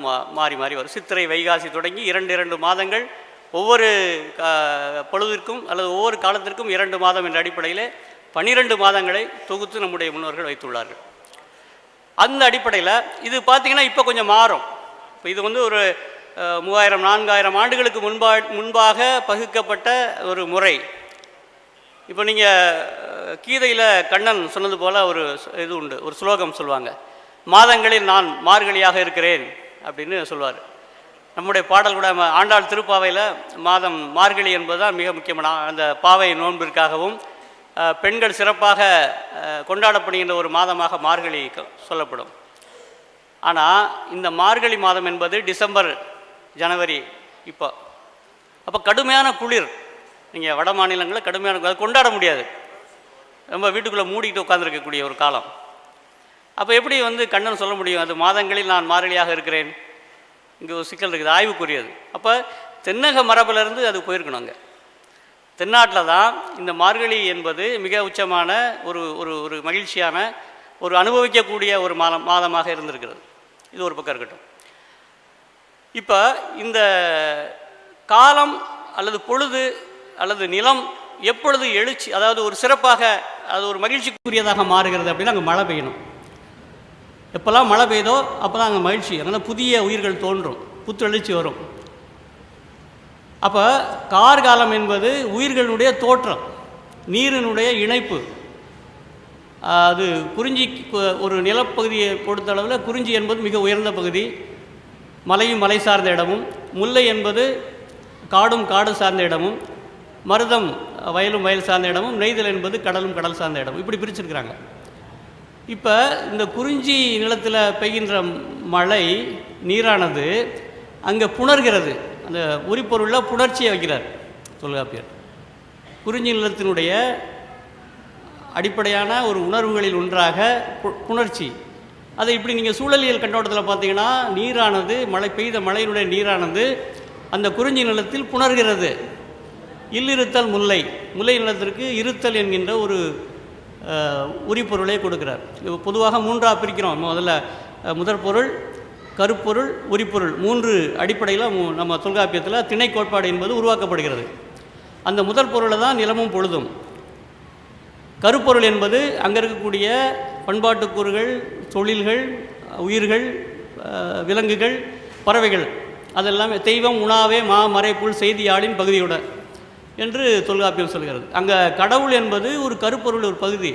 மாறி மாறி வரும். சித்திரை வைகாசி தொடங்கி 2 மாதங்கள் ஒவ்வொரு பொழுதிற்கும் அல்லது ஒவ்வொரு காலத்திற்கும் 2 மாதம் என்ற அடிப்படையில் 12 மாதங்களை தொகுத்து நம்முடைய முன்னோர்கள் வைத்துள்ளார்கள். அந்த அடிப்படையில் இது பார்த்திங்கன்னா இப்போ கொஞ்சம் மாறும். இப்போ இது ஒரு 3000-4000 ஆண்டுகளுக்கு முன்பாக பகுக்கப்பட்ட ஒரு முறை. இப்போ நீங்கள் கீதையில் கண்ணன் சொன்னது போல் ஒரு இது உண்டு, ஒரு ஸ்லோகம் சொல்லுவாங்க, மாதங்களில் நான் மார்கழியாக இருக்கிறேன் அப்படின்னு சொல்வார். நம்முடைய பாடல் கூட ஆண்டாள் திருப்பாவையில் மாதம் மார்கழி என்பதுதான் மிக முக்கியமான அந்த பாவை நோன்பிற்காகவும் பெண்கள் சிறப்பாக கொண்டாடப்படுகின்ற ஒரு மாதமாக மார்கழி சொல்லப்படும். ஆனால் இந்த மார்கழி மாதம் என்பது டிசம்பர் ஜனவரி அப்போ கடுமையான குளிர். நீங்கள் வட மாநிலங்களில் கடுமையான அது கொண்டாட முடியாது, ரொம்ப வீட்டுக்குள்ளே மூடிக்கிட்டு உட்காந்துருக்கக்கூடிய ஒரு காலம். அப்போ எப்படி கண்ணன் சொல்ல முடியும் அது மாதங்களில் நான் மார்கழியாக இருக்கிறேன்? இங்கே ஒரு சிக்கல் இருக்குது, ஆய்வுக்குரியது. அப்போ தென்னக மரபிலிருந்து அது போயிருக்கணும். அங்கே தென்னாட்டில் தான் இந்த மார்கழி என்பது மிக உச்சமான ஒரு ஒரு ஒரு மகிழ்ச்சியான ஒரு அனுபவிக்கக்கூடிய ஒரு மாதமாக இருந்திருக்கிறது. இது ஒரு பக்கம் இருக்கட்டும். இப்போ இந்த காலம் அல்லது பொழுது அல்லது நிலம் எப்பொழுது எழுச்சி, அதாவது ஒரு சிறப்பாக அது ஒரு மகிழ்ச்சிக்குரியதாக மாறுகிறது அப்படின்னா அங்கே மழை பெய்யணும். எப்போல்லாம் மழை பெய்தோ அப்போ தான் அங்கே மகிழ்ச்சி, அங்கே புதிய உயிர்கள் தோன்றும், புத்தெழுச்சி வரும். அப்போ கார்காலம் என்பது உயிர்களுடைய தோற்றம், நீரினுடைய இணைப்பு. அது குறிஞ்சி ஒரு நிலப்பகுதியை பொறுத்தளவில் குறிஞ்சி என்பது மிக உயர்ந்த பகுதி, மலையும் மலை சார்ந்த இடமும், முல்லை என்பது காடும் காடு சார்ந்த இடமும், மருதம் வயலும் வயல் சார்ந்த இடமும், நெய்தல் என்பது கடலும் கடல் சார்ந்த இடமும், இப்படி பிரிச்சிருக்கிறாங்க. இப்போ இந்த குறிஞ்சி நிலத்தில் பெய்கின்ற மழை நீரானது அங்கே புணர்கிறது, அந்த உரிப்பொருளில் புணர்ச்சியை வைக்கிறார் தொல்காப்பியர். குறிஞ்சி நிலத்தினுடைய அடிப்படையான ஒரு உணர்வுகளில் ஒன்றாக புணர்ச்சி. அதை இப்படி நீங்கள் சூழலியல் கண்ணோட்டத்தில் பார்த்தீங்கன்னா நீரானது மழை பெய்த மழையினுடைய நீரானது அந்த குறிஞ்சி நிலத்தில் புணர்கிறது. இல்லிருத்தல் முல்லை, முல்லை நிலத்திற்கு இருத்தல் என்கின்ற ஒரு உரிப்பொருளை கொடுக்கிறார். பொதுவாக 3ஆக பிரிக்கிறோம். முதற் பொருள், கருப்பொருள், உரிப்பொருள், 3 அடிப்படையில் நம்ம தொல்காப்பியத்தில் திணை கோட்பாடு என்பது உருவாக்கப்படுகிறது. அந்த முதல் பொருளை தான் நிலமும் பொழுதும். கருப்பொருள் என்பது அங்கே இருக்கக்கூடிய பண்பாட்டுக்கூறுகள், தொழில்கள், உயிர்கள், விலங்குகள், பறவைகள், அதெல்லாமே தெய்வம் உணாவே மா மறை புல் செய்தியாளின் பகுதியோட என்று தொல்காப்பியம் சொல்கிறது. அங்கே கடவுள் என்பது ஒரு கருப்பொருள், ஒரு பகுதி.